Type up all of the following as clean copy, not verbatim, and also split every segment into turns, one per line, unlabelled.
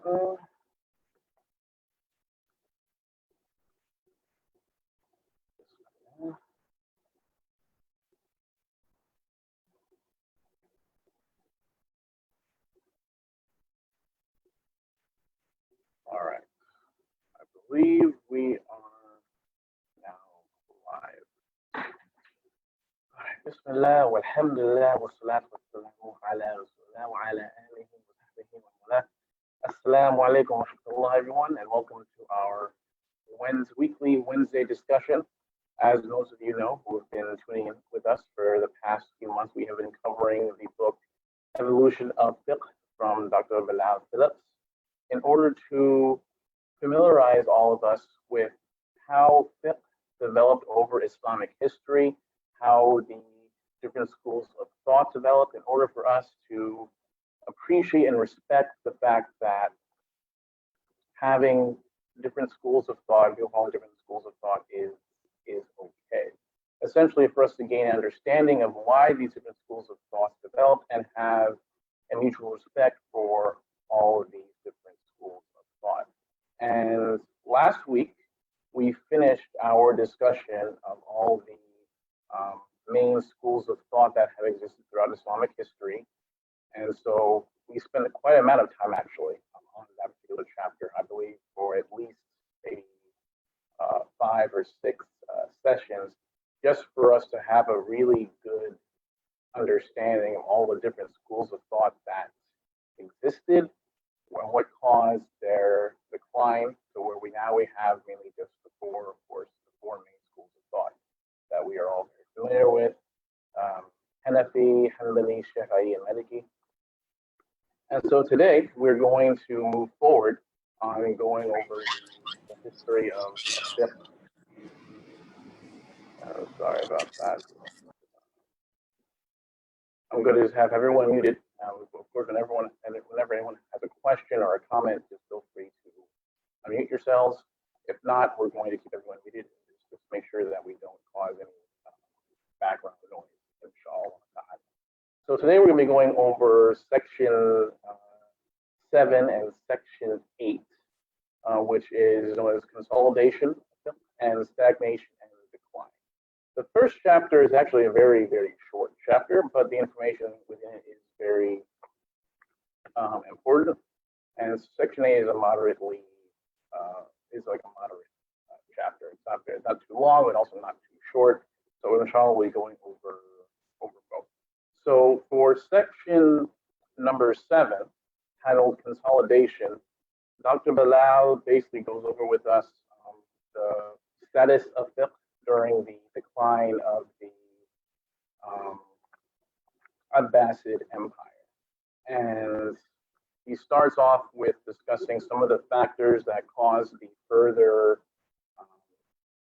button. All right. I believe we are now live. Bismillah, walhamdulillah, wassalatu wassalamu ala rasulillah wa ala alihi wa sahbihi wa wala. Assalamu alaikum wa rahmatullah, everyone, and welcome to our weekly Wednesday discussion. As most of you know who have been tuning in with us for the past few months, we have been covering the book Evolution of Fiqh from Dr. Bilal Phillips in order to familiarize all of us with how fiqh developed over Islamic history, how the different schools of thought developed, in order for us to appreciate and respect the fact that having different schools of thought, different schools of thought is okay. Essentially, for us to gain an understanding of why these different schools of thought developed and have a mutual respect for all of these different schools of thought. And last week, we finished our discussion of all the main schools of thought that have existed throughout Islamic history. And so we spent quite an amount of time actually on that particular chapter, I believe, for at least maybe 5 or 6 sessions, just for us to have a really good understanding of all the different schools of thought that existed and what caused their decline to where we have mainly just the four main schools of thought that we are all very familiar with: Hennessy, Hanbali, Shafi'i, and Maliki. And so today we're going to move forward on going over the history of fiqh. Sorry about that. I'm going to just have everyone muted. Of course, whenever anyone has a question or a comment, just feel free to unmute yourselves. If not, we're going to keep everyone muted. Just make sure that we don't cause any background noise, inshallah. So today we're going to be going over section 7 and section 8, which is known as Consolidation and Stagnation and Decline. The first chapter is actually a very, very short chapter, but the information within it is very important. And section 8 is a moderate chapter. It's not too long, but also not too short. So inshallah, we'll be going over both. So for section number 7, titled Consolidation, Dr. Bilal basically goes over with us the status of fiqh during the decline of the Abbasid Empire. And he starts off with discussing some of the factors that caused the further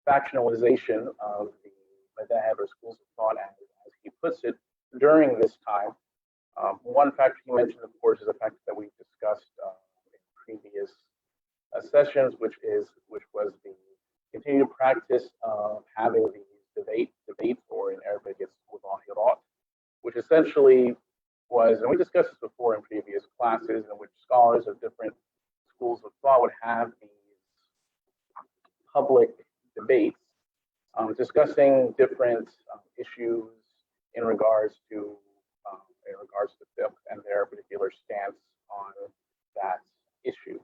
factionalization of the madhab or schools of thought, as he puts it, during this time. One factor he mentioned, of course, is a factor that we've discussed in previous sessions, which was the continued practice of having these debates, or in Arabic it's mudahirat, which essentially was, and we discussed this before in previous classes, in which scholars of different schools of thought would have these public debates discussing different issues in regards to fiqh and their particular stance on that issue.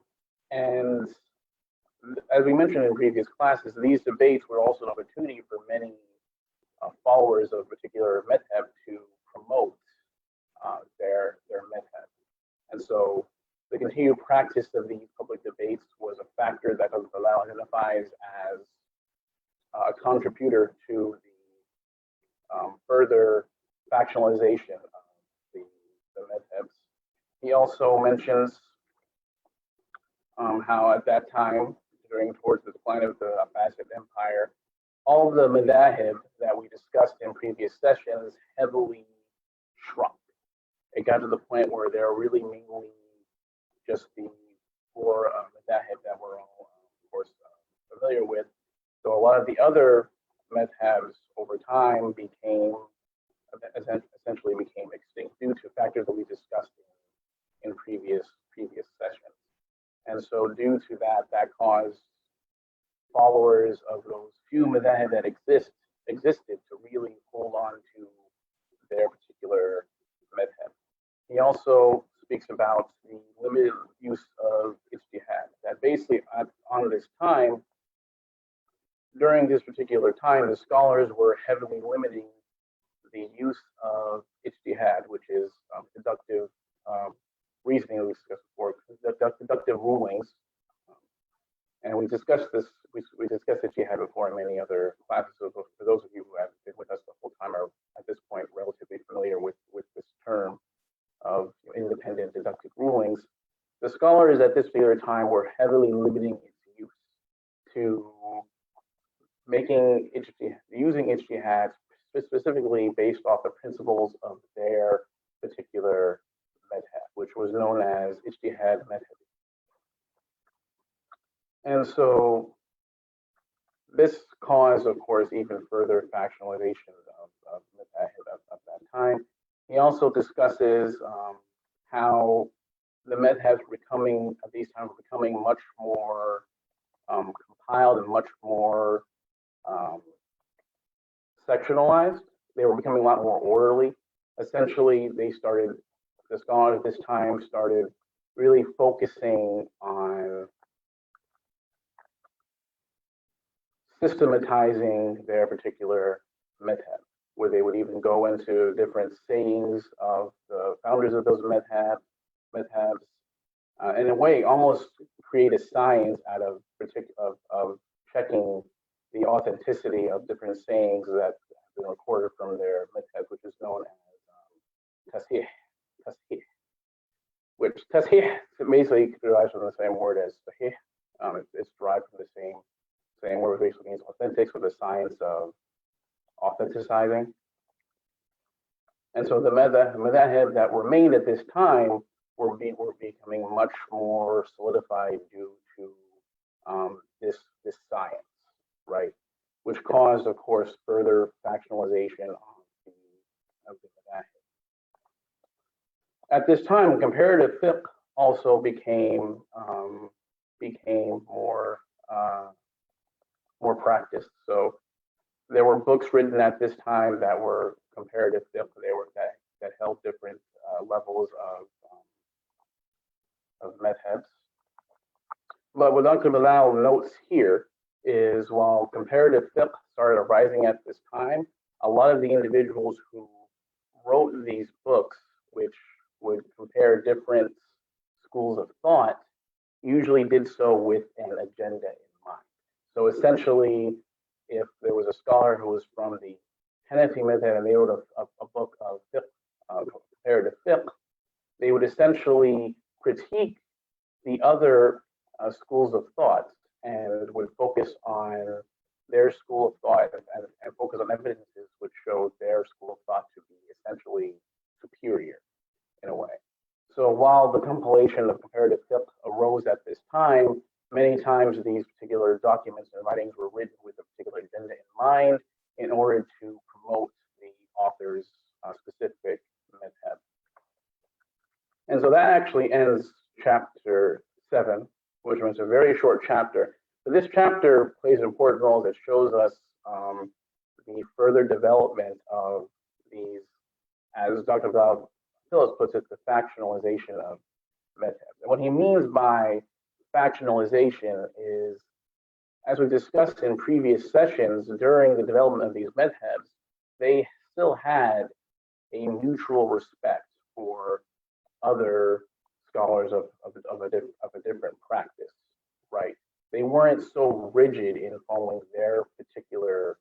And as we mentioned in previous classes, these debates were also an opportunity for many followers of a particular madhab to promote their madhab. And so the continued practice of these public debates was a factor that Dr. Bilal identifies as a contributor to the further factionalization of the madhabs. He also mentions how at that time, towards the decline of the Abbasid Empire, all of the madhahib that we discussed in previous sessions heavily shrunk. It got to the point where there were really mainly just the 4 madhahib that we're all, of course, familiar with. So a lot of the other madhabs over time essentially became extinct due to factors that we discussed in previous sessions. And so due to that, that caused followers of those few madhahib that existed to really hold on to their particular madhab. He also speaks about the limited use of ijtihad, that basically on this time, during this particular time, the scholars were heavily limiting the use of ijtihad, which is deductive reasoning we discussed before, deductive rulings. And we discussed this, we discussed ijtihad before in many other classes. So for those of you who have been with us the whole time are at this point relatively familiar with this term of independent deductive rulings. The scholars at this particular time were heavily limiting its use to using ijtihad specifically based off the principles of their particular madhab, which was known as ijtihad madhab. And so this caused, of course, even further factionalization of madhab of that time. He also discusses how the madhabs at these times were becoming much more compiled and much more sectionalized. They were becoming a lot more orderly. Essentially, the scholars at this time started really focusing on systematizing their particular madhab, where they would even go into different sayings of the founders of those madhabs, in a way, almost create a science out of checking the authenticity of different sayings that have been recorded from their madhab, which is known as tasheeh, which tasheeh basically derives from the same word as sahih. It's derived from the same word, which basically means authentic, with the science of authenticizing. And so the madhahib that remained at this time were becoming much more solidified due to this science, right? Which caused, of course, further factionalization of the madhahib. At this time, comparative fiqh also became more practiced. So there were books written at this time that were comparative fiqh. That held different levels of madhabs. But what Dr. Bilal notes here is while comparative fiqh started arising at this time, a lot of the individuals who wrote these books, which would compare different schools of thought, usually did so with an agenda in mind. So essentially, if there was a scholar who was from the Hennessy method and they wrote a book of fiqh, comparative fiqh, they would essentially critique the other schools of thought and would focus on their school of thought and focus on evidences which showed their school of thought to be essentially superior in a way. So while the compilation of comparative fiqh arose at this time, many times these particular documents and writings were written with a particular agenda in mind in order to promote the author's specific madhab. And so that actually ends chapter 7, which was a very short chapter. But this chapter plays an important role that shows us the further development of these, as Dr. Phillips puts it, the factionalization of madhabs. And what he means by factionalization is, as we discussed in previous sessions, during the development of these madhabs, they still had a mutual respect for other scholars of a different practice, right? They weren't so rigid in following their particular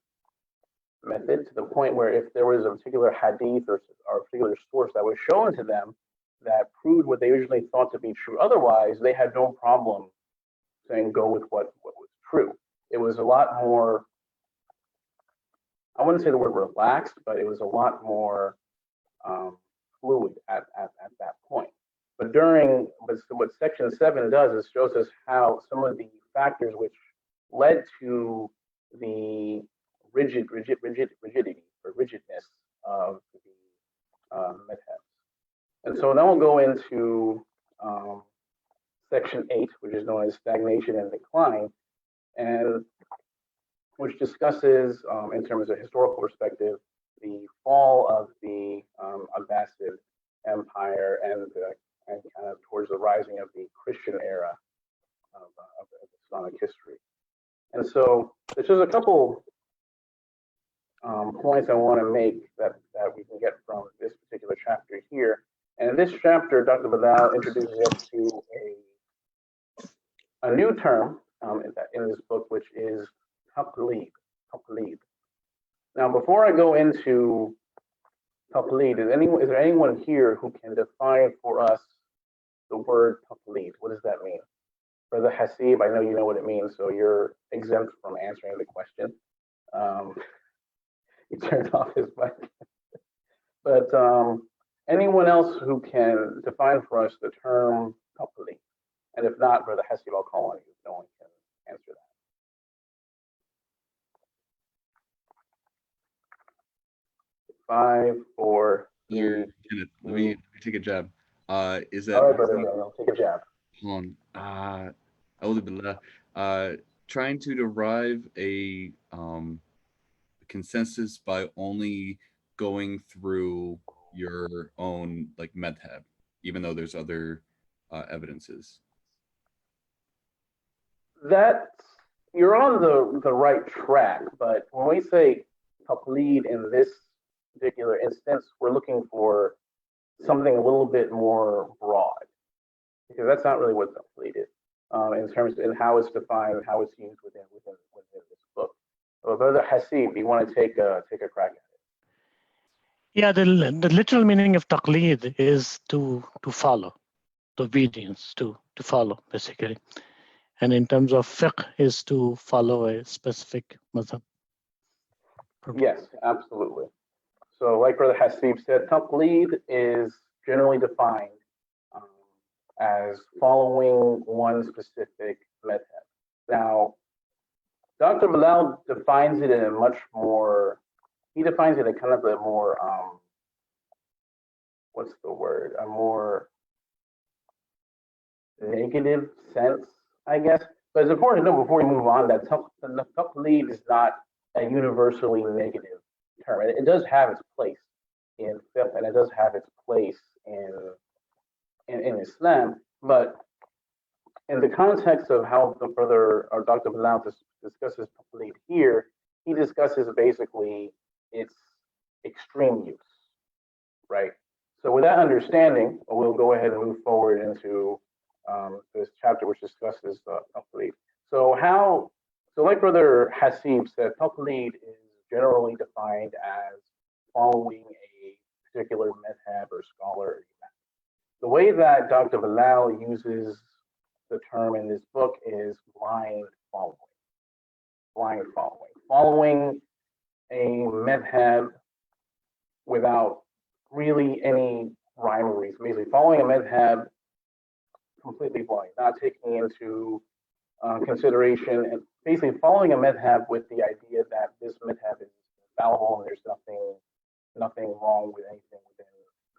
method to the point where if there was a particular hadith or a particular source that was shown to them that proved what they originally thought to be true otherwise, they had no problem saying go with what was true. It was a lot more, I wouldn't say the word relaxed, but it was a lot more fluid at that point. But what section 7 does is shows us how some of the factors which led to the rigidity or rigidness of the madhabs. And so now we'll go into section 8, which is known as Stagnation and Decline, and which discusses, in terms of historical perspective, the fall of the Abbasid Empire and kind of towards the rising of the Christian era of Islamic history. And so there's just a couple points I want to make that we can get from this particular chapter here. And in this chapter, Dr. Bilal introduces us to a new term in this book, which is taqlid. Now, before I go into taqlid, is there anyone here who can define for us the word taqlid? What does that mean? For the Hasib, I know you know what it means, so you're exempt from answering the question. He turned off his mic. But anyone else who can define for us the term taqlid? And if not, for the Hasib, I'll call on you if no one can answer that. 5, 4, 3.
Kenneth, let me take a jab. Is that
all right, brother? I'll take a jab.
Hold on. Trying to derive a consensus by only going through your own like madhab, even though there's other evidences.
You're on the right track, but when we say taqlid in this particular instance, we're looking for something a little bit more broad, because that's not really what taqlid is in terms of how it's defined and how it's used within this book. So, Brother Hasib, you want to take a crack at it?
Yeah, the literal meaning of taqlid is to follow, to obedience, to follow, basically. And in terms of fiqh, is to follow a specific madhab.
Yes, absolutely. So, like Brother Hasib said, taqlid is generally defined as following one specific madhab. Now, Dr. Bilal defines it in a much more, he defines it in kind of a more, what's the word? A more negative sense, I guess. But it's important to know before we move on that taqlid is not a universally negative term. It does have its place in fiqh, and it does have its place in Islam, but in the context of how the brother or Dr. Bilal discusses taqlid here, he discusses basically its extreme use, right? So with that understanding, we'll go ahead and move forward into this chapter, which discusses taqlid. So like Brother Hasib said, taqlid is generally defined as following a particular madhab or scholar. The way that Dr. Bilal uses the term in this book is blind following. Following a madhab without really any rhyme or reason. Basically, following a madhab completely blind, not taking into consideration, and basically following a madhab with the idea that this madhab is infallible and there's nothing wrong with anything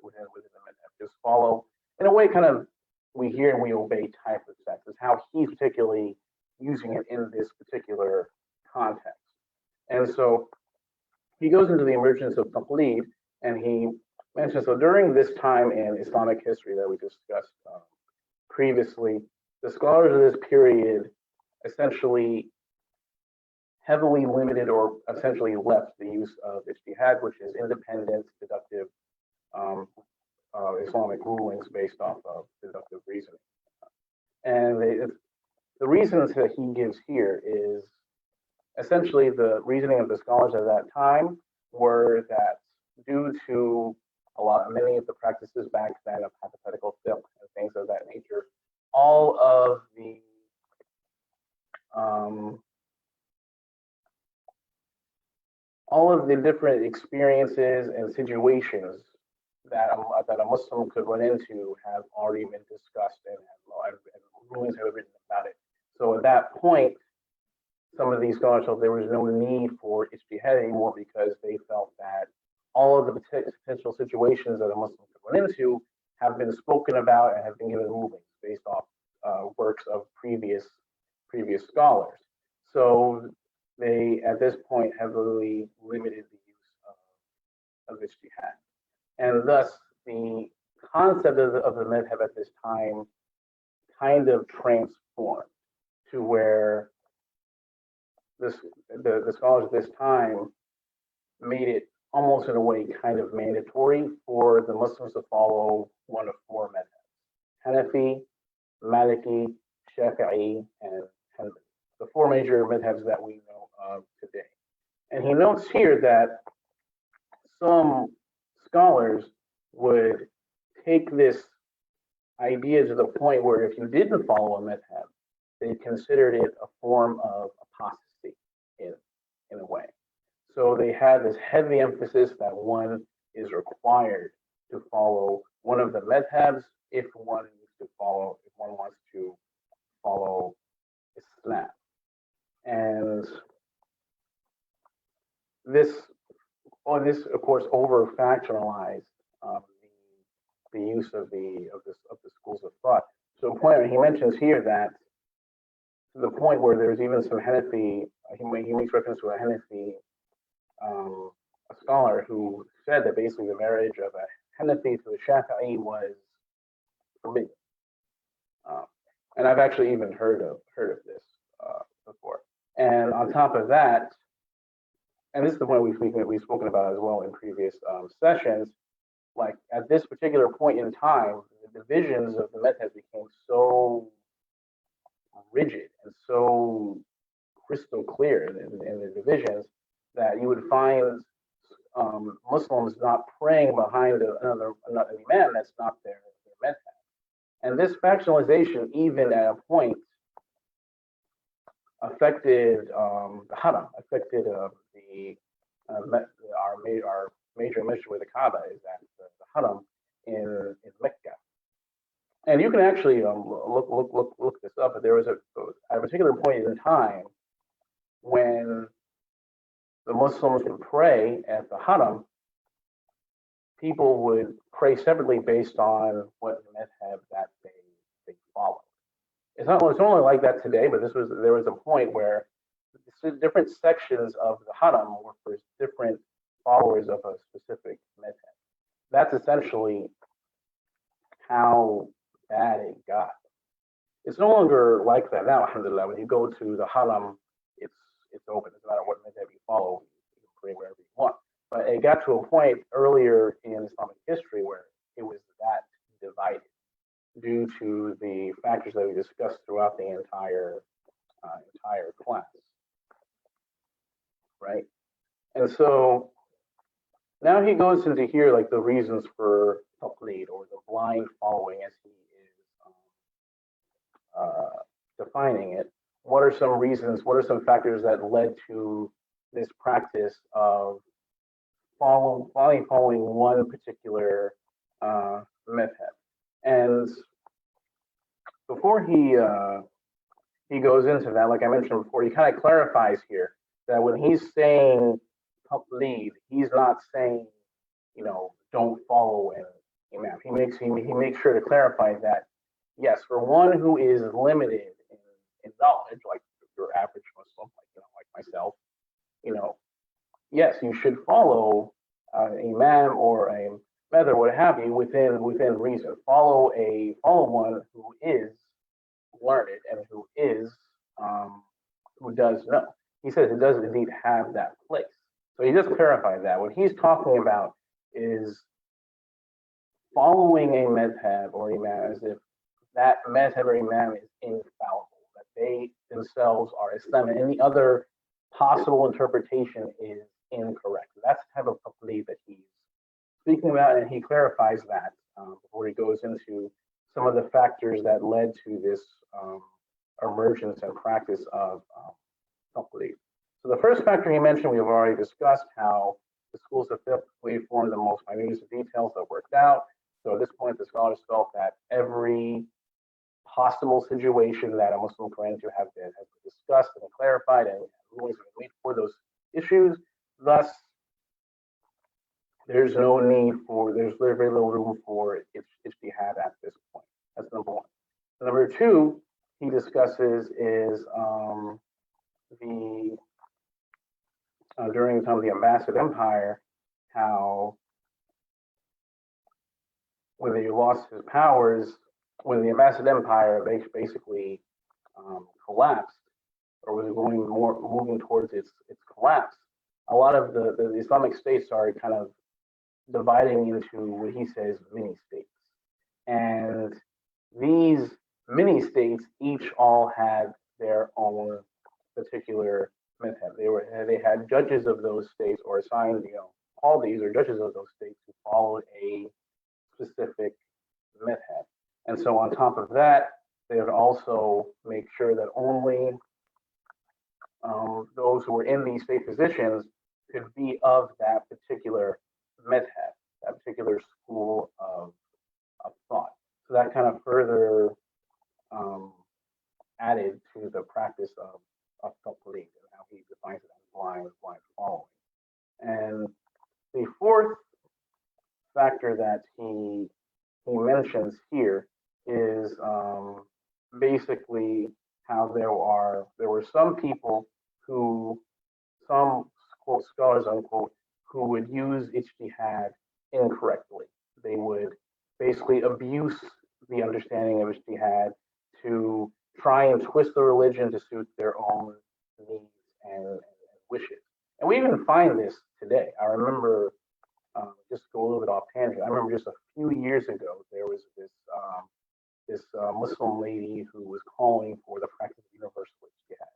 within the madhab. Just follow, in a way, kind of we hear and we obey type of sex is how he's particularly using it in this particular context. And so he goes into the emergence of Complete, and he mentions, so during this time in Islamic history that we discussed previously, the scholars of this period essentially heavily limited or essentially left the use of ijtihad, which is independent, deductive Islamic rulings based off of deductive reasoning. And the reasons that he gives here is essentially the reasoning of the scholars at that time were that due to many of the practices back then of hypothetical fiqh and things of that nature, all of the different experiences and situations that a Muslim could run into have already been discussed and rulings have been written about it. So at that point, some of these scholars felt there was no need for ijtihad anymore because they felt that all of the potential situations that a Muslim could run into have been spoken about and have been given rulings based off works of previous scholars. So they, at this point, have really limited the use of ijtihad. And thus, the concept of the madhab at this time kind of transformed to where the scholars at this time made it almost in a way kind of mandatory for the Muslims to follow one of four madhabs: Hanafi, Maliki, Shafi'i, and Hanbali. The four major madhabs that we know of today. And he notes here that some scholars would take this idea to the point where if you didn't follow a madhab, they considered it a form of apostasy in a way. So they had this heavy emphasis that one is required to follow one of the madhabs if one wants to follow Islam. And this of course over factionalized the use of the schools of thought. So a point he mentions here that to the point where there's even some Hanafi, he makes reference to a Hanafi, a scholar who said that basically the marriage of a Hanafi to a Shafi'i was forbidden. And I've actually even heard of this before. And on top of that, and this is the point we've spoken about as well in previous sessions, like at this particular point in time, the divisions of the madhabs became so rigid and so crystal clear in the divisions that you would find Muslims not praying behind another imam that's not their madhab. And this factionalization, even at a point, affected the haram, affected our major mission with the Kaaba is at the haram in Mecca. And you can actually look this up. But there was at a particular point in time when the Muslims would pray at the haram, people would pray separately based on what madhab that they followed. It's only like that today, but there was a point where different sections of the haram were for different followers of a specific madhab. That's essentially how bad it got. It's no longer like that now, alhamdulillah. When you go to the haram, it's open. It doesn't matter what madhab you follow, you can pray wherever you want. But it got to a point earlier in Islamic history where it was that divided due to the factors that we discussed throughout the entire class, right? And so now he goes into here like the reasons for taqleed, or the blind following as he is defining it. What are some reasons, what are some factors that led to this practice of following one particular madhab? And before he goes into that, like I mentioned before, he kind of clarifies here that when he's saying taqleed, he's not saying, don't follow an imam. He makes sure to clarify that, yes, for one who is limited in knowledge, like your average Muslim, like myself, yes, you should follow an imam or a mother, what have you, within reason. Follow one who is learned and who does know. He says it does indeed have that place. So he just clarified that. What he's talking about is following a madhab or imam as if that madhab or imam is infallible, that they themselves are Islam, and any other possible interpretation is incorrect. That's the type of taqleed that he's speaking about, and he clarifies that before he goes into some of the factors that led to this emergence and practice of taqleed. So the first factor he mentioned, we've already discussed how the schools of fiqh formed the most minute details that worked out. So at this point, the scholars felt that every possible situation that a Muslim can run into has been discussed and clarified, and rulings have been made for those issues. Thus, there's very little room for ijtihad at this point. That's number one. Number two, he discusses is during the time of the Abbasid Empire, how when he lost his powers, when the Abbasid Empire basically collapsed, or was moving towards its collapse, a lot of the Islamic states started kind of dividing into what he says mini states, and these mini states each all had their own particular madhab. They had judges of those states, or assigned, all these are judges of those states who followed a specific madhab. And so on top of that, they would also make sure that only those who were in these state positions could be of that particular madhab, that particular school of thought. So that kind of further added to the practice of complete, and how he defines it as blind following. And the fourth factor that he mentions here is basically how there were some people some quote scholars unquote, who would use ijtihad incorrectly. They would basically abuse the understanding of ijtihad to try and twist the religion to suit their own needs and wishes. And we even find this today. I remember, just to go a little bit off tangent, I remember just a few years ago, there was this Muslim lady who was calling for the practice of universal ijtihad.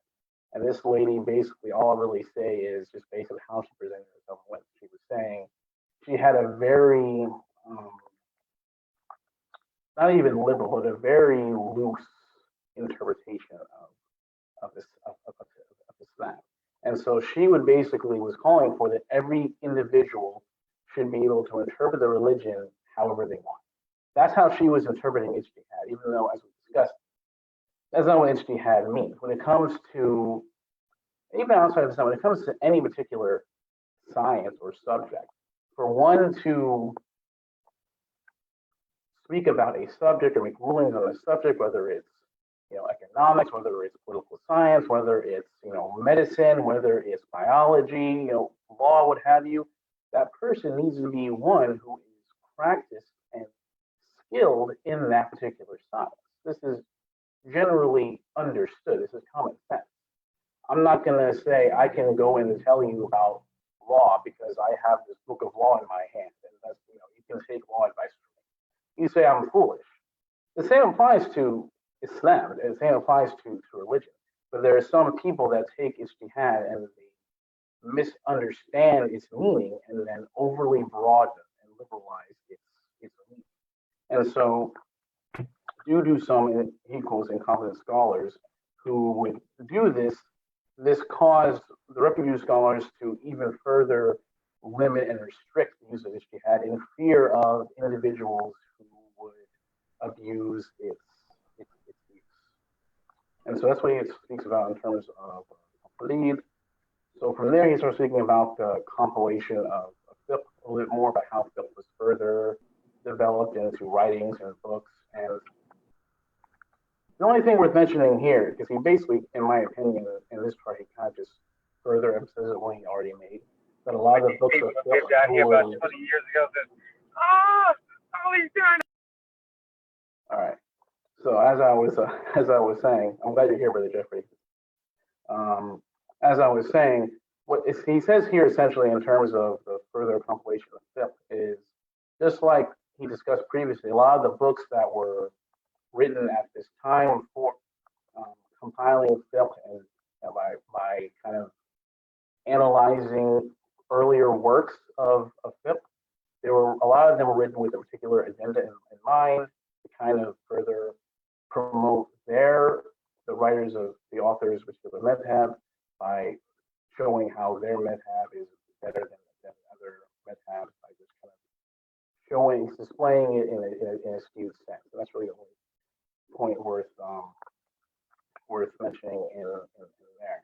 And this lady, basically, all I really say is just based on how she presented herself and what she was saying. She had a very, not even liberal, but a very loose interpretation of Islam. And so she would basically was calling for that every individual should be able to interpret the religion however they want. That's how she was interpreting ijtihad, even though, as we discussed, that's not what ijtihad means. When it comes to, even outside of Islam, when it comes to any particular science or subject, for one to speak about a subject or make rulings on a subject, whether it's economics, whether it's political science, whether it's medicine, whether it's biology, law, what have you, that person needs to be one who is practiced and skilled in that particular science. This is generally understood. This is common sense. I'm not going to say I can go in and tell you about law because I have this book of law in my hand, and that's, you can take law advice from me. You say I'm foolish. The same applies to Islam, and the same applies to religion. But there are some people that take ijtihad and they misunderstand its meaning and then overly broaden and liberalize its meaning. And so do some equals incompetent scholars who would do this. This caused the reputable scholars to even further limit and restrict the use of ijtihad in fear of individuals who would abuse its use. And so that's what he speaks about in terms of lead. So from there, he starts speaking about the compilation of Fiqh, a little bit more about how Fiqh was further developed into writings and books. And the only thing worth mentioning here, because he basically, in my opinion, in this part, he kind of just further emphasizes the point he already made, that a lot of the books of Fiqh
got here about 20 years ago. All he's doing.
All right. So as I was saying, I'm glad you're here, Brother Jeffrey. As I was saying, what he says here essentially in terms of the further compilation of Fiqh is just like he discussed previously. A lot of the books that were written at this time for compiling Fiqh and by kind of analyzing earlier works of Fiqh, a lot of them were written with a particular agenda in mind to kind of further promote the writers of the authors' particular madhab by showing how their madhab is better than other madhabs by just kind of displaying it in a skewed sense. So that's really the only point worth mentioning in there.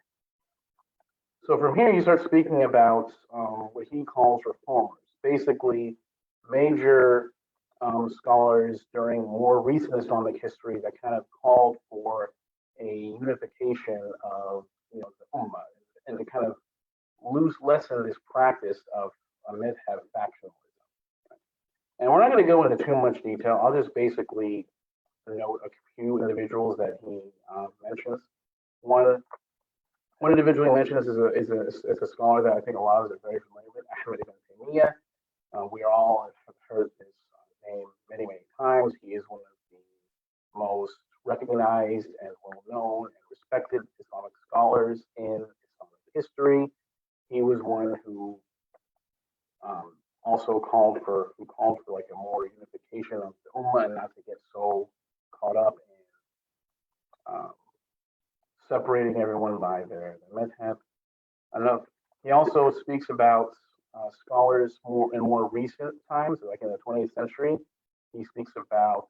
So from here, you start speaking about what he calls reformers, basically major scholars during more recent Islamic history that kind of called for a unification of the ummah and to kind of lessen this practice of a madhab factionalism. And we're not going to go into too much detail. I'll just basically note a few individuals that he mentions. One individual he mentions is a scholar that I think a lot of us are very familiar with, Ahmed ibn Taymiyyah. We all have heard his name many, many times. He is one of the most recognized and well-known and respected Islamic scholars in Islamic history. He was one who also called for like a more unification of the ummah and not to get so caught up in separating everyone by their madhab. He also speaks about scholars in more recent times, like in the 20th century. He speaks about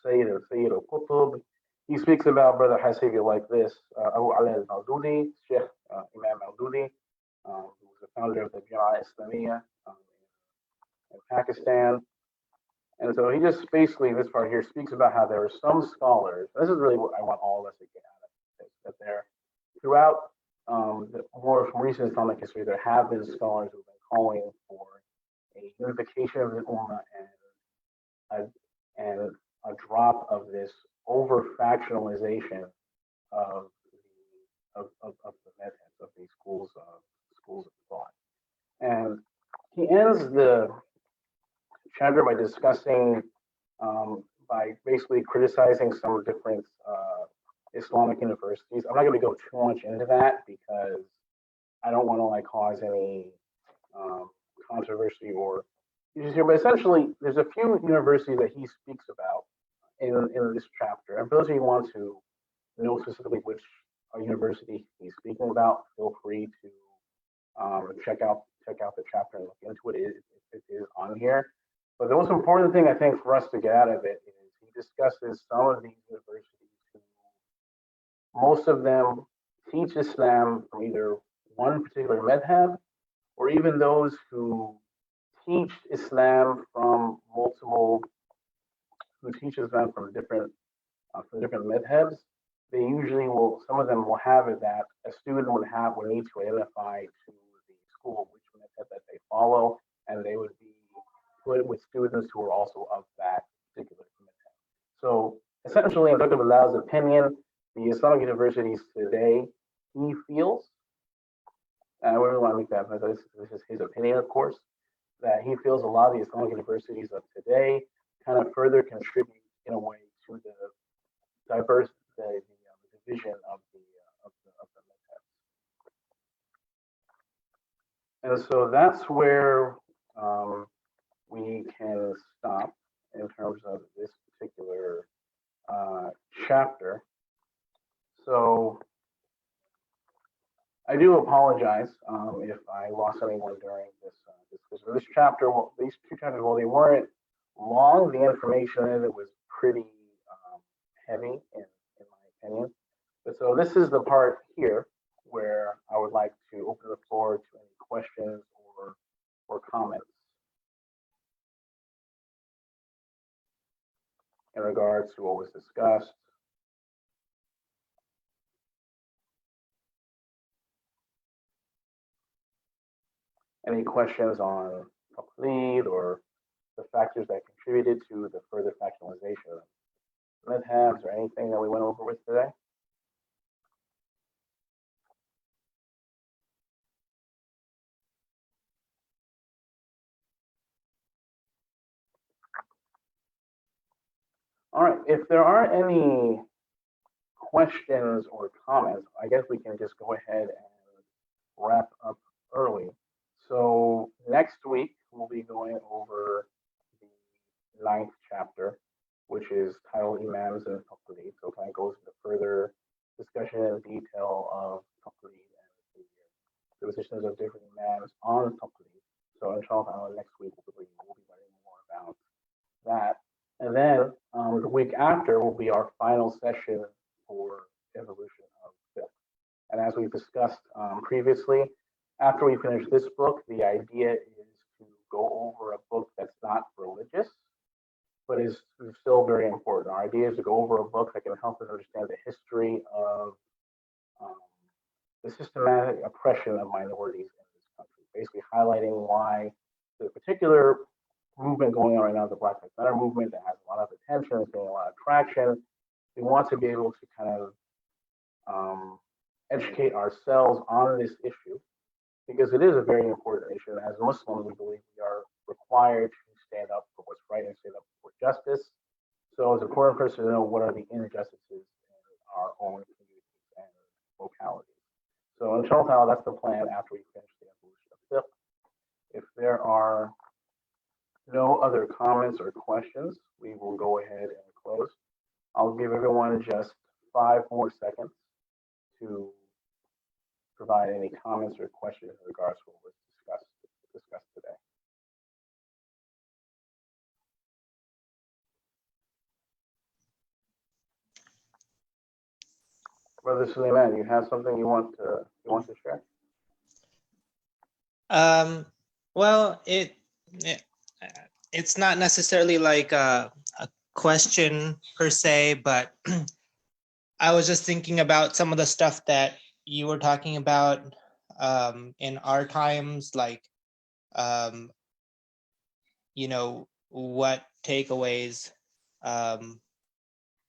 Sayyid al-Qutb. He speaks about Brother Hasibi like this, Abu Ali al-Mawdudi, Sheikh Imam al-Mawdudi, who was the founder of the Jama'ah Islamiyah in Pakistan. And so he just basically, this part here, speaks about how there are some scholars, this is really what I want all of us to get out of it, that there, throughout the more recent Islamic history, there have been scholars who have been calling for a unification of the ummah and a drop of this over-factionalization of the methods of these schools of thought. And he ends the chapter by discussing, by basically criticizing some different Islamic universities. I'm not going to go too much into that because I don't want to like cause any controversy or issues here. But essentially, there's a few universities that he speaks about in this chapter. And for those of you who want to know specifically which university he's speaking about, feel free to check out the chapter and look into it. It is on here. But the most important thing I think for us to get out of it is he discusses some of these universities who, most of them teach Islam from either one particular madhab or even those who teach Islam from different madhabs. They usually will, some of them will have it that a student would need to identify to the school which madhab that they follow, and they would be put with students who are also of that particular madhab. So essentially, in Dr. Bilal's opinion, the Islamic universities today, he feels, and I really want to make that, but this is his opinion, of course, that he feels a lot of the Islamic universities of today kind of further contribute in a way to the division of the madhabs. And so that's where we can stop in terms of this particular chapter. So I do apologize if I lost anyone during this discussion. This chapter, these two chapters, while they weren't long, the information in it was pretty heavy, in my opinion. But so this is the part here where I would like to open the floor to any questions or comments in regards to what was discussed. Any questions on Complete or the factors that contributed to the further factionalization of madhabs or anything that we went over with today? All right, if there aren't any questions or comments, I guess we can just go ahead and wrap up early. So next week, we'll be going over the 9th chapter, which is titled Imams and Complete. So kind of goes into further discussion and detail of Complete and the positions of different imams on Complete. So inshallah, next week we'll be learning more about that. And then the week after will be our final session for evolution of Fiqh. And as we've discussed previously, after we finish this book, the idea is to go over a book that's not religious, but is still very important. Our idea is to go over a book that can help us understand the history of the systematic oppression of minorities in this country, basically highlighting why the particular movement going on right now, the Black Lives Matter movement, that has a lot of attention, is getting a lot of traction. We want to be able to kind of educate ourselves on this issue because it is a very important issue. And as Muslims, we believe we are required to stand up for what's right and stand up for justice. So it's important for us to know what are the injustices in our own communities and localities. So inshallah, that's the plan after we finish the evolution of Fiqh. If there are no other comments or questions, we will go ahead and close. I'll give everyone just 5 more seconds to provide any comments or questions in regards to what was discussed today. Brother Suleiman, you have something you want to share?
Well, it's not necessarily like a question per se, but I was just thinking about some of the stuff that you were talking about in our times, like you know, what takeaways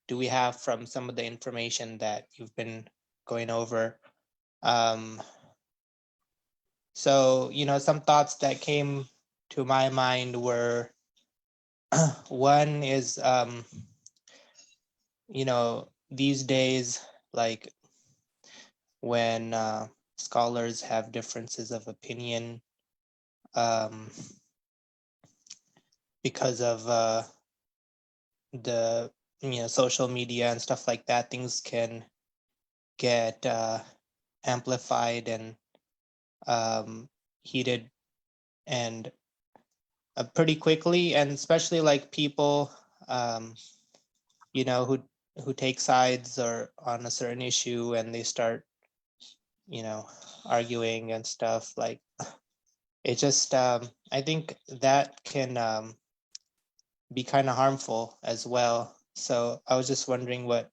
do we have from some of the information that you've been going over? So, you know, some thoughts that came to my mind were one is, you know, these days, like when scholars have differences of opinion because of the, you know, social media and stuff like that, things can get amplified and heated and pretty quickly, and especially like people you know, who take sides or on a certain issue and they start, you know, arguing and stuff. Like it just I think that can be kind of harmful as well. So I was just wondering what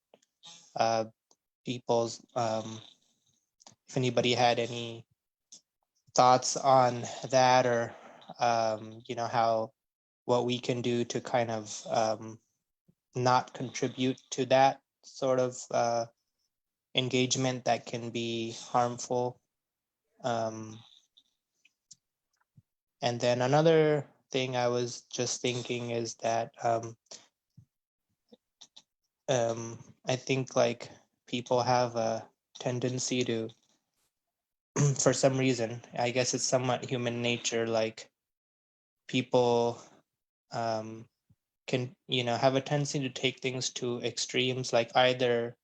people's if anybody had any thoughts on that, or you know, how what we can do to kind of not contribute to that sort of engagement that can be harmful. And then another thing I was just thinking is that I think like people have a tendency to, for some reason, I guess it's somewhat human nature, like people can, you know, have a tendency to take things to extremes, like either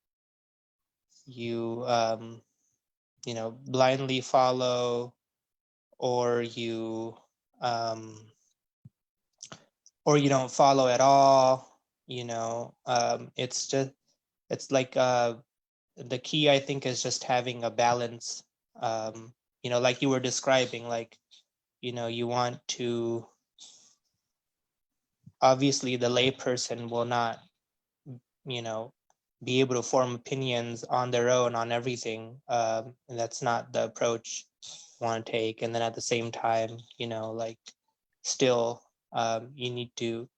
you you know, blindly follow, or you don't follow at all. You know, it's just, it's like the key, I think, is just having a balance. You know, like you were describing, like, you know, you want to, obviously the layperson will not, you know, be able to form opinions on their own on everything. And that's not the approach you want to take. And then at the same time, you know, like still you need to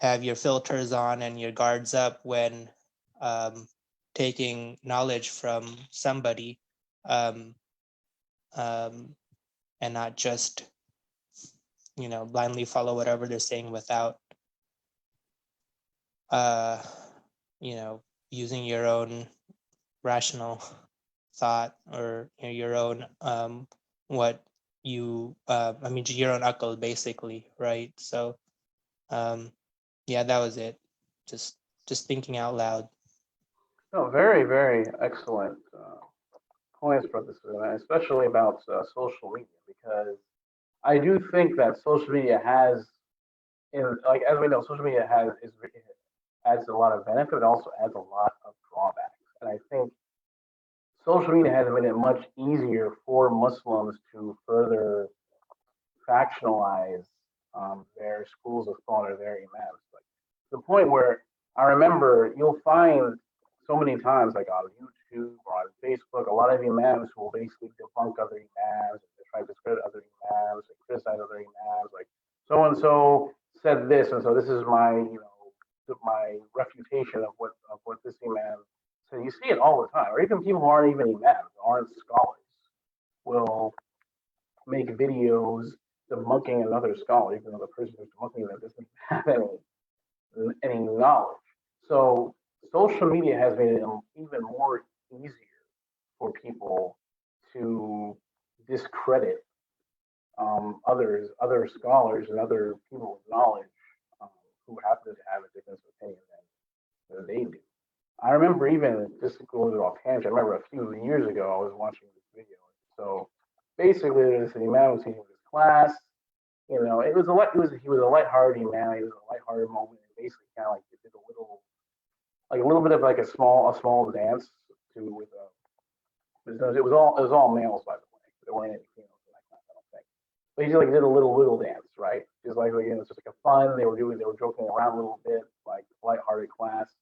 have your filters on and your guards up when taking knowledge from somebody, and not just, you know, blindly follow whatever they're saying without you know, using your own rational thought, or, you know, your own what you I mean, your own akal, basically, right? So yeah, that was it. Just thinking out loud.
No, very, very excellent points, Brother Suleiman, especially about social media, because I do think that social media has, like as we know, social media adds a lot of benefit, but also adds a lot of drawbacks. And I think social media has made it much easier for Muslims to further factionalize their schools of thought or their imams. Like to the point where I remember you'll find so many times, like on YouTube or on Facebook, a lot of imams who will basically debunk other imams, and try to discredit other imams, and criticize other imams, like so and so said this, and so this is my, my refutation of what this imam said. You see it all the time, or even people who aren't even imams, aren't scholars, will make videos debunking another scholar, even though the person who's debunking them doesn't have any knowledge. So social media has made it even more easier for people to discredit other scholars and other people with knowledge who happen to have a different opinion than they do. I remember even just to go a little off tangent. I remember a few years ago I was watching this video. So basically, there's an imam was teaching this class. He was a lighthearted imam. It was a lighthearted moment. And basically, kind of like it did a little bit of like a small dance to with it was all males, by the way. There weren't any females in that class, I don't think. But he just like did a little dance, right? Just like again, it's just like a fun. They were joking around a little bit, like lighthearted class.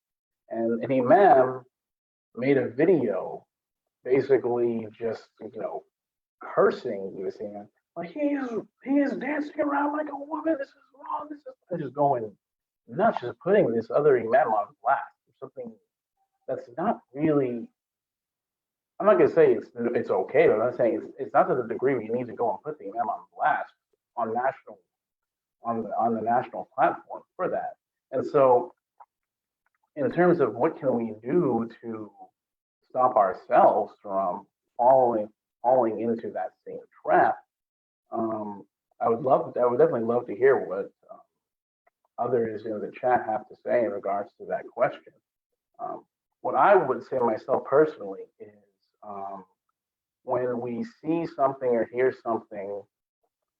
And an imam made a video, basically just cursing this imam, like he is dancing around like a woman. This is wrong. This is just going nuts, just putting this other imam on blast. Something that's not really. I'm not gonna say it's okay, but I'm not saying it's not to the degree where you need to go and put the imam on blast on the national platform for that. And so, in terms of what can we do to stop ourselves from falling into that same trap, I would definitely love to hear what others in the chat have to say in regards to that question. What I would say myself personally is when we see something or hear something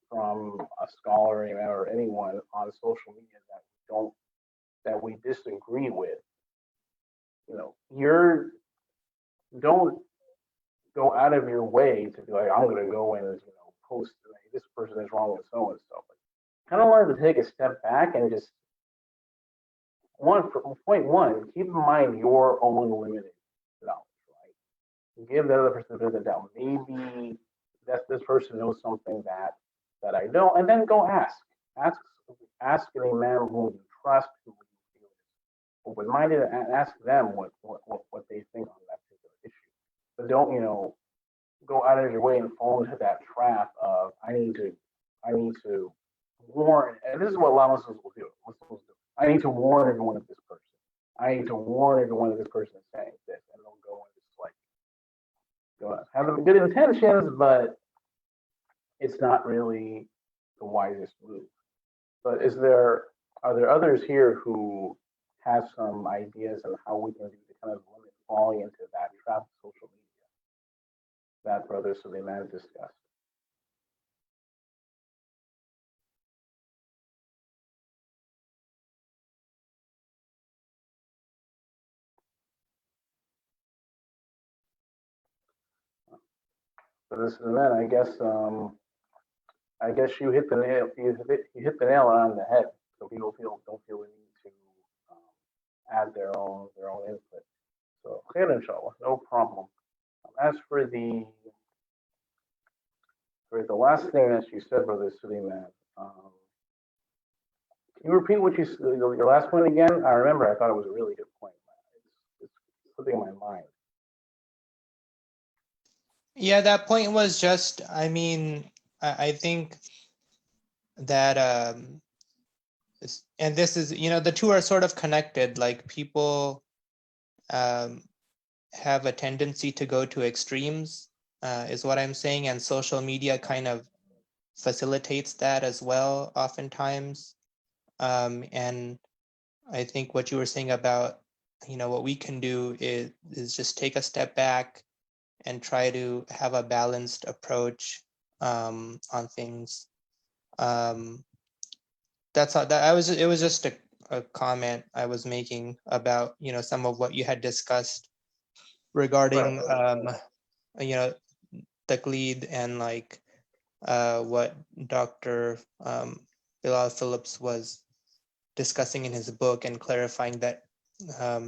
from a scholar or anyone on social media that we disagree with, don't go out of your way to be like, I'm going to go and post this person is wrong with so and so. Kind of learn to take a step back and just point one, keep in mind your own limited knowledge, right? Give the other person the benefit of the doubt. Maybe this person knows something that I don't, and then go ask an imam who you trust, who you feel is open-minded, and ask them what they think on that particular issue. But don't go out of your way and fall into that trap of I need to warn, and this is what a lot of Muslims will do. I need to warn everyone of this person. I need to warn everyone that this person is saying this, and they'll go and just have good intentions, but it's not really the wisest move. But are there others here who have some ideas on how we can do to kind of limit falling into that trap of social media that Brother Suleiman discussed? So this is man. I guess you hit the nail. You hit the nail on the head. So people don't feel the need to add their own input. So khair inshallah, no problem. As for the last thing that you said, Brother Suleiman, can you repeat what your last point again? I remember. I thought it was a really good point. It's slipping in my mind.
Yeah, that point was just, I I think that, and this is, the two are sort of connected, like people have a tendency to go to extremes, is what I'm saying, and social media kind of facilitates that as well, oftentimes. And I think what you were saying about, what we can do is just take a step back and try to have a balanced approach on things. That's how it was just a comment I was making about, some of what you had discussed regarding, taqleed and like what Dr. Bilal Phillips was discussing in his book and clarifying that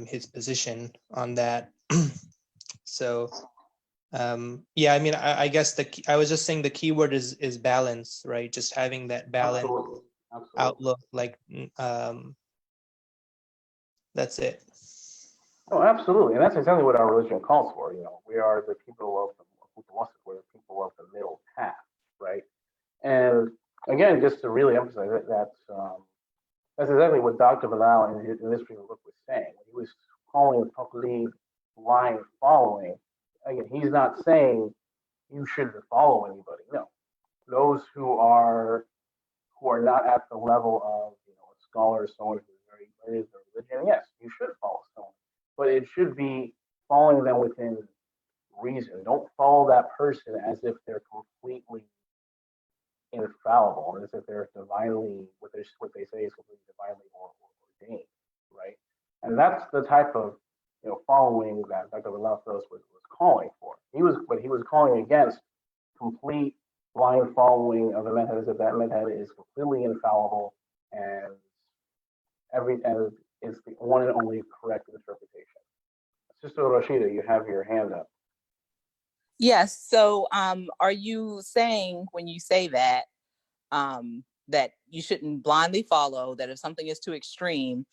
his position on that. So yeah, I mean, I guess I was just saying the key word is balance, right? Just having that balance
Absolutely. Absolutely.
outlook, like that's it.
Oh, absolutely, and that's exactly what our religion calls for. You know, we are the people of we're the people of the middle path, right? And again, just to really emphasize it, that's exactly what Dr. Bilal in this particular book was saying. He was calling taqlid blind following. Again, he's not saying you shouldn't follow anybody. No, those who are not at the level of a scholar, someone who's very learned in religion, yes, you should follow someone, but it should be following them within reason. Don't follow that person as if they're completely infallible, as if they're divinely what they say is completely divinely ordained, right? And that's the type of following that Dr. Bilal was calling for. He was calling against complete blind following of a method as if that method is completely infallible and is the one and only correct interpretation. Sister Rashida, you have your hand up.
Yes. So are you saying when you say that, that you shouldn't blindly follow, that if something is too extreme,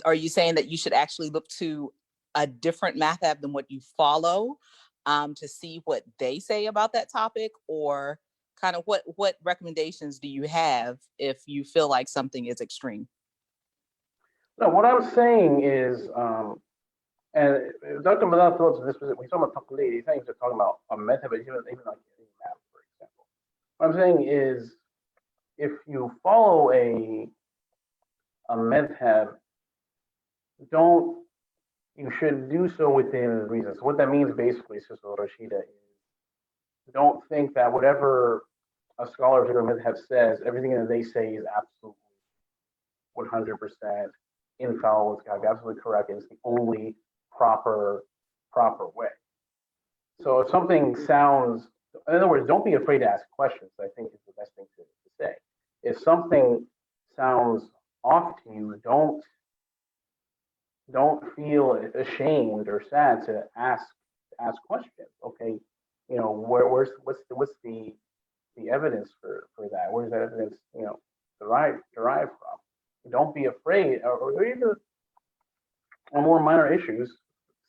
are you saying that you should actually look to a different madhab than what you follow to see what they say about that topic? Or kind of what recommendations do you have if you feel like something is extreme?
No, what I'm saying is, and Dr. Bilal Phillips, when he's talking about taqlid, he's not even talking about a method, but even like any map, for example. What I'm saying is, if you follow a madhab, you should do so within reason. So what that means basically, Sister Rashida, is don't think that whatever a scholar of a madhab says, everything that they say is absolutely 100% infallible. It's got to be absolutely correct, and it's the only proper way. So if something sounds, in other words, don't be afraid to ask questions. I think is the best thing to say. If something sounds off to you, don't feel ashamed or sad to ask questions. Okay, what's the evidence for that? Where does that evidence derive from? Don't be afraid, or even on more minor issues,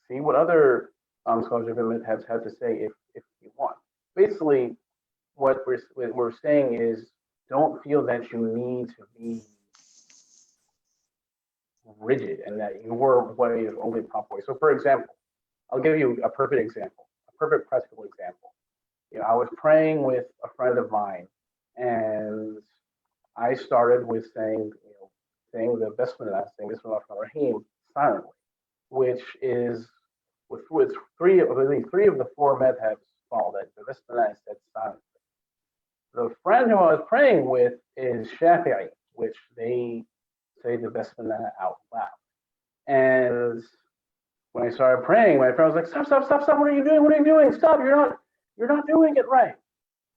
see what other scholars have had to say if you want. Basically, what we're saying is don't feel that you need to be rigid and that your way is only the proper way. So, for example, I'll give you a perfect example, a perfect practical example. I was praying with a friend of mine, and I started with saying the Bismillah, saying Bismillah ar-Rahim silently, which is with three of the four madhabs follow that the Bismillah is said silently. The friend who I was praying with is Shafi'i, which they say the Bismillah out loud. And when I started praying, my friend was like, stop, what are you doing? Stop, you're not doing it right.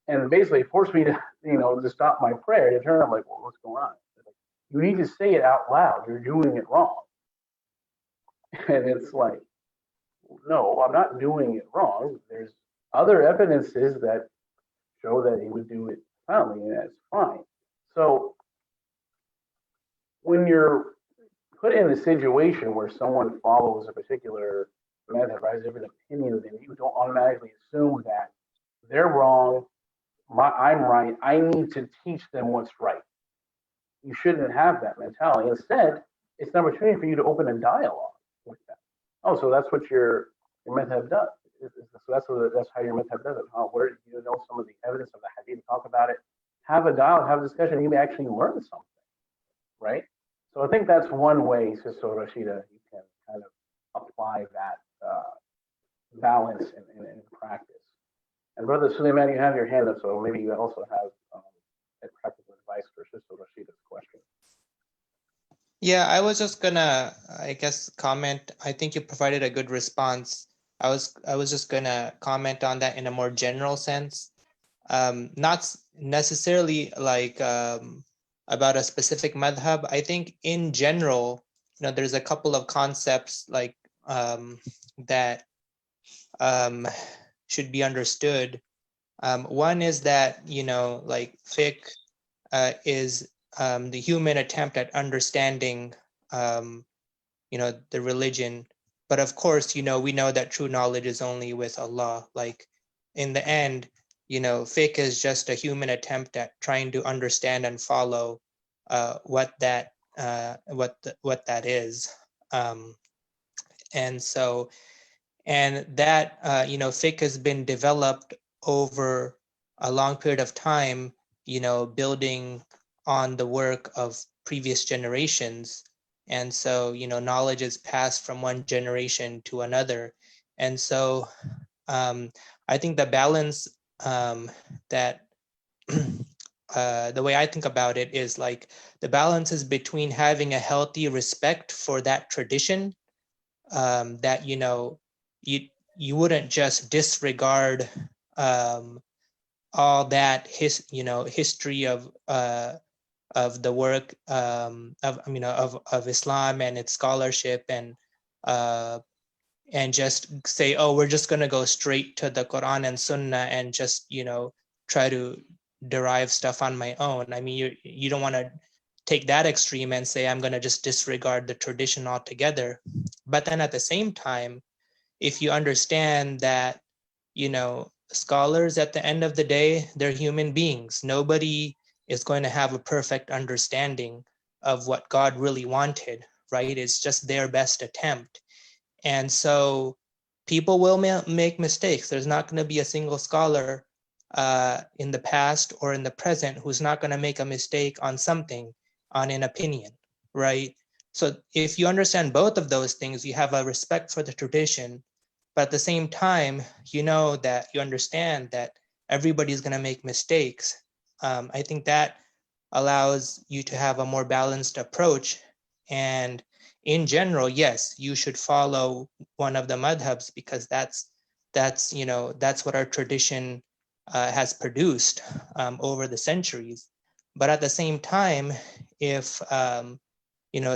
And basically forced me to, to stop my prayer. To turn, I'm like, well, what's going on? Like, you need to say it out loud. You're doing it wrong. And it's like, no, I'm not doing it wrong. There's other evidences that show that he would do it silently, and that's fine. So when you're put in a situation where someone follows a particular method, has a different opinion than you, don't automatically assume that they're wrong, I'm right, I need to teach them what's right. You shouldn't have that mentality. Instead, it's an opportunity for you to open a dialogue with them. Oh, so that's what your method does. So that's how your method does it. Where do you know some of the evidence of the hadith? Talk about it. Have a dialogue, have a discussion. You may actually learn something, right? So I think that's one way, Sister Rashida, you can kind of apply that balance in practice. And Brother Suleiman, you have your hand up, so maybe you also have a practical advice for Sister Rashida's question.
Yeah, I was just gonna, I guess, comment. I think you provided a good response. I was just gonna comment on that in a more general sense, not necessarily like about a specific madhab. I think in general, there's a couple of concepts like that should be understood. One is that, like fiqh is the human attempt at understanding, the religion. But of course, we know that true knowledge is only with Allah. Like in the end, fiqh is just a human attempt at trying to understand and follow what that is. And so, and that, fiqh has been developed over a long period of time, building on the work of previous generations. And so, knowledge is passed from one generation to another. And so I think the balance that the way I think about it is like the balance is between having a healthy respect for that tradition, that you wouldn't just disregard all that history of the work of Islam and its scholarship, and just say, oh, we're just going to go straight to the Quran and Sunnah and just try to derive stuff on my own. I mean, you don't want to take that extreme and say I'm going to just disregard the tradition altogether. But then at the same time, if you understand that scholars at the end of the day, they're human beings. Nobody is going to have a perfect understanding of what God really wanted, right? It's just their best attempt. And so people will make mistakes. There's not going to be a single scholar in the past or in the present who's not going to make a mistake on something, on an opinion, right? So if you understand both of those things, you have a respect for the tradition, but at the same time, that you understand that everybody's going to make mistakes. I think that allows you to have a more balanced approach. And in general, yes, you should follow one of the madhabs because that's what our tradition has produced over the centuries. But at the same time, if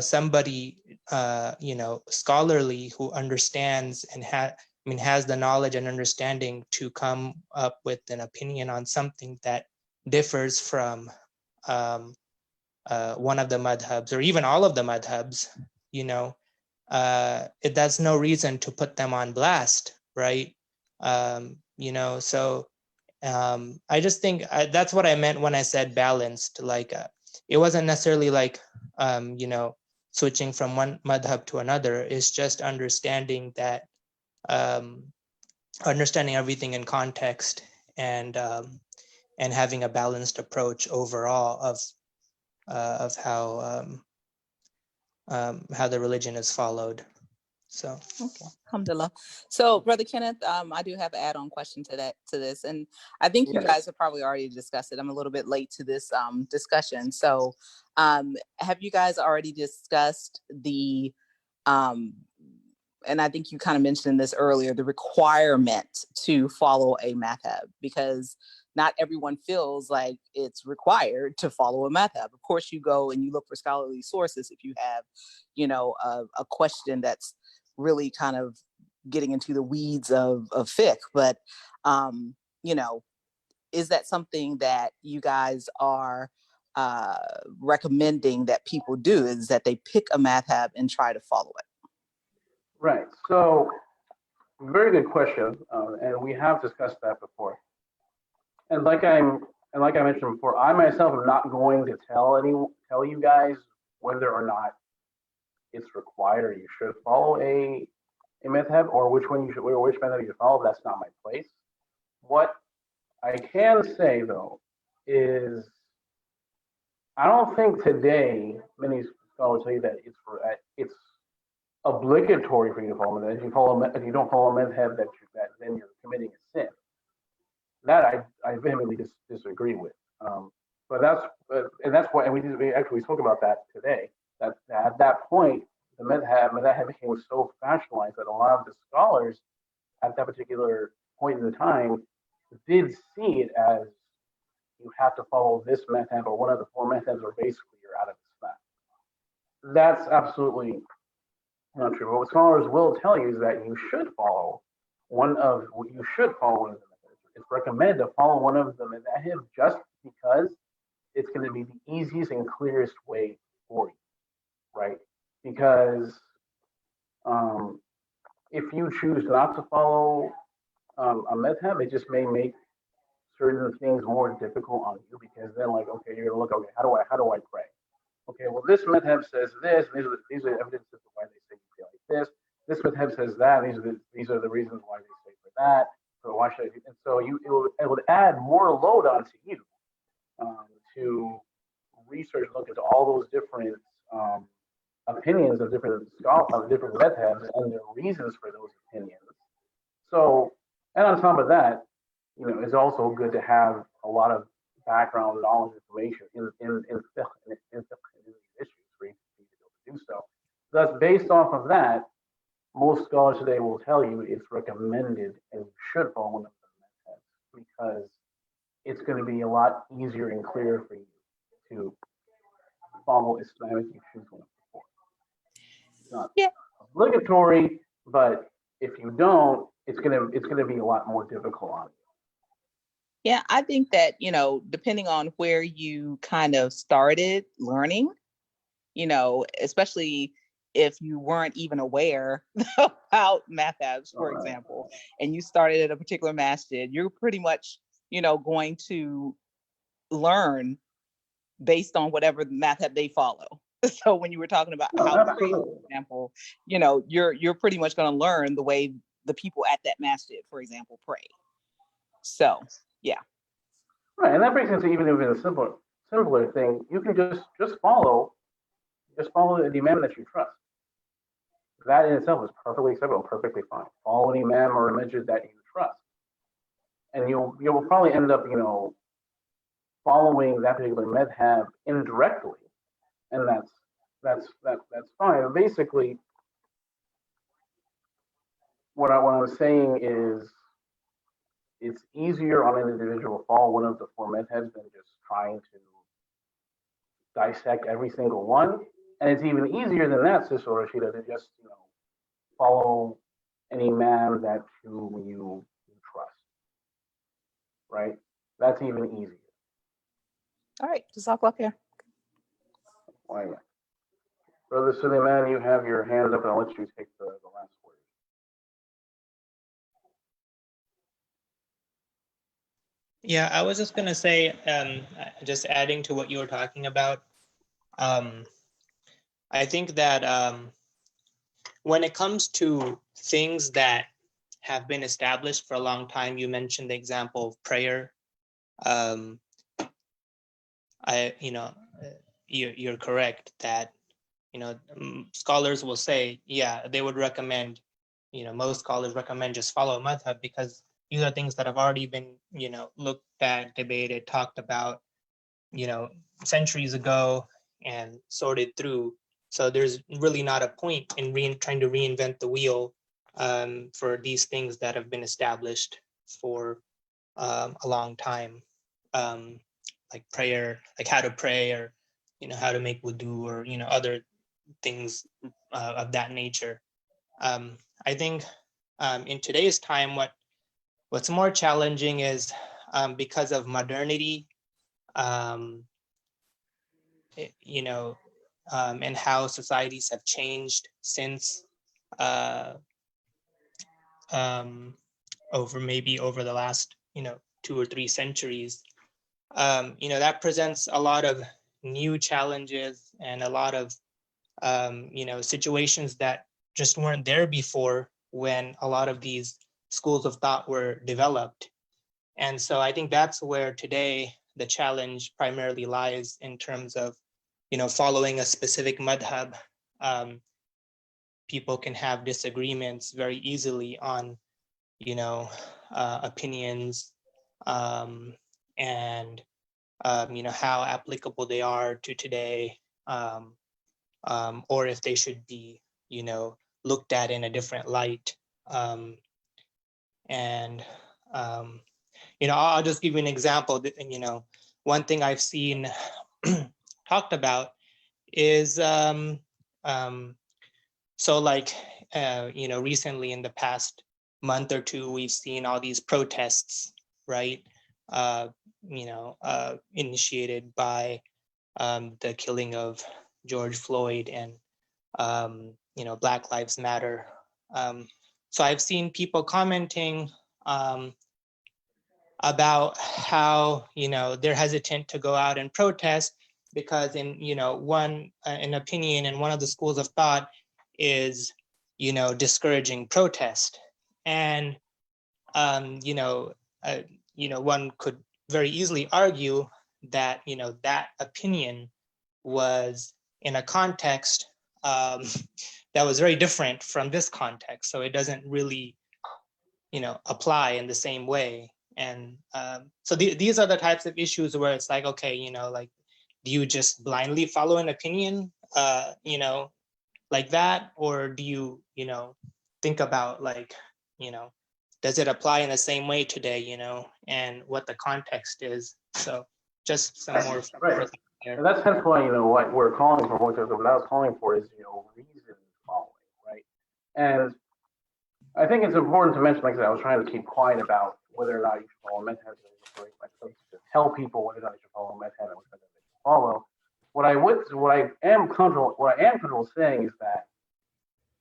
somebody scholarly who understands and has the knowledge and understanding to come up with an opinion on something that differs from one of the madhabs or even all of the madhabs, that's no reason to put them on blast, right? So I just think that's what I meant when I said balanced. Like it wasn't necessarily like switching from one madhab to another. It's just understanding that understanding everything in context and having a balanced approach overall of how the religion is followed. So
okay, alhamdulillah. So Brother Kenneth, I do have an add-on question to this, and I think you guys have probably already discussed it. I'm a little bit late to this discussion. So have you guys already discussed the and I think you kind of mentioned this earlier, the requirement to follow a madhab, because not everyone feels like it's required to follow a madhab. Of course, you go and you look for scholarly sources if you have, a question that's really kind of getting into the weeds of fiqh. But, is that something that you guys are recommending that people do, is that they pick a madhab and try to follow it?
Right. So, very good question, and we have discussed that before. And like I mentioned before, I myself am not going to tell you guys whether or not it's required or you should follow a madhab or which madhab you should follow. That's not my place. What I can say though is I don't think today many scholars tell you that it's obligatory for you to follow madhab. If you don't follow a madhab, then you're committing a sin. That I vehemently disagree with. But that's why, and we spoke about that today. That at that point, the madhab became so fashionalized that a lot of the scholars at that particular point in the time did see it as you have to follow this method or one of the four methods, or basically you're out of Islam. That's absolutely not true. What scholars will tell you is that you should follow one of the methods. It's recommended to follow one of the madhahib just because it's going to be the easiest and clearest way for you, right? Because if you choose not to follow a madhab, it just may make certain things more difficult on you, because then, like, okay, you're gonna look, okay, how do I pray? Okay, well, this madhab says this, and these are the evidences of why they say you pray like this. This madhab says that, and these are the reasons why they say for that. So why should I do? And so it would add more load onto you to research, look into all those different opinions of different scholars, of different madhabs, and the reasons for those opinions. So, and on top of that, it's also good to have a lot of background knowledge, information in issues for you to be able to do so. Thus, based off of that, most scholars today will tell you it's recommended and you should follow one of the methods, because it's going to be a lot easier and clearer for you to follow Islam if you choose one of the four. It's not obligatory, but if you don't, it's gonna be a lot more difficult on you.
Yeah, I think that, depending on where you kind of started learning, especially if you weren't even aware about madhabs, for example, and you started at a particular masjid, you're pretty much, going to learn based on whatever madhab they follow. So when you were talking about how to pray, for example, you're pretty much going to learn the way the people at that masjid, for example, pray. So, yeah.
Right, and that brings into even a simpler thing. You can just follow the imam that you trust. That in itself is perfectly acceptable, perfectly fine. Follow an imam or a masjid that you trust, and you'll probably end up, following that particular madhab indirectly, and that's fine. But basically, what I'm saying is, it's easier on an individual to follow one of the four madhabs than just trying to dissect every single one. And it's even easier than that, Sister Rashida, to just follow an imam that you trust. Right? That's even easier.
All right, Jazakallah khair.
Why not? Brother Suleiman, you have your hand up, and I'll let you take the last word.
Yeah, I was just going to say, just adding to what you were talking about, I think that when it comes to things that have been established for a long time, you mentioned the example of prayer. You're correct that, scholars will say, yeah, they would recommend, most scholars recommend just follow a madhab, because these are things that have already been, looked at, debated, talked about, centuries ago and sorted through. So there's really not a point in trying to reinvent the wheel for these things that have been established for a long time, like prayer, like how to pray, or how to make wudu, or other things of that nature. I think in today's time, what's more challenging is because of modernity, and how societies have changed since over the last 2 or 3 centuries. That presents a lot of new challenges and a lot of situations that just weren't there before when a lot of these schools of thought were developed. And so I think that's where today the challenge primarily lies, in terms of following a specific madhab. People can have disagreements very easily on opinions, and how applicable they are to today, or if they should be looked at in a different light. I'll just give you an example. one thing I've seen talked about is so like recently in the past month or two, we've seen all these protests, right? Initiated by the killing of George Floyd and Black Lives Matter. So I've seen people commenting about how they're hesitant to go out and protest because an opinion in one of the schools of thought is discouraging protest, and one could very easily argue that that opinion was in a context that was very different from this context, so it doesn't really apply in the same way. And so these are the types of issues where it's like, okay, like, do you just blindly follow an opinion like that, or do you think about like does it apply in the same way today, and what the context is? So just some more
right. And that's hence why what we're calling for, what I was calling for is reason following, right? And I think it's important to mention, like I said, I was trying to keep quiet about whether or not you should follow method, to tell people whether or not you should follow method and whether they should follow. What I am comfortable saying is that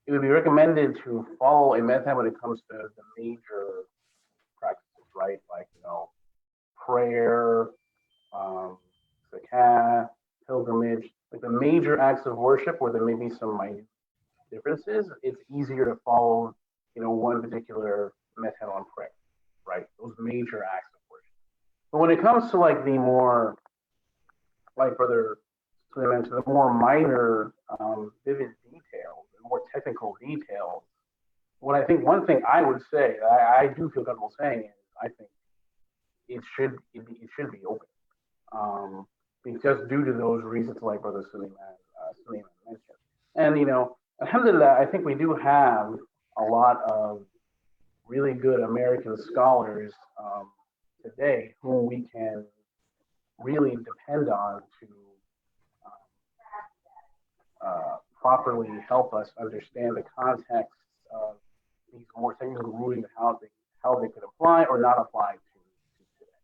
it would be recommended to follow a method when it comes to the major practices, right? Like prayer, zakat, pilgrimage, like the major acts of worship where there may be some minor differences. It's easier to follow one particular method on prayer, right? Those major acts of worship. But when it comes to like the more, like Brother Suleiman, to the more minor, vivid details, the more technical details, one thing I would say, I do feel comfortable saying is, I think it should be open, because due to those reasons, like Brother Suleiman mentioned, and alhamdulillah, I think we do have a lot of really good American scholars today whom we can really depend on to properly help us understand the context of these more technical rulings and how they could apply or not apply to today.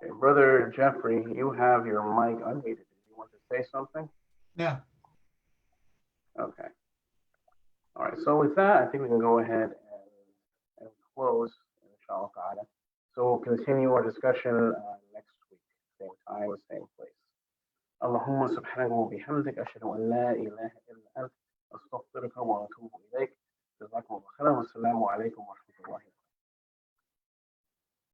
Okay, Brother Jeffrey, you have your mic unmuted. Did you want to say something?
Yeah.
Okay. All right. So with that, I think we can go ahead and close, inshallah ta'ala. So we'll continue our discussion next week, same time, same place. اللهم سبحانك وبحمدك أشهد أن لا إله إلا أنت أستغفرك وأتوب إليك جزاكم الله خيرا والسلام عليكم ورحمة الله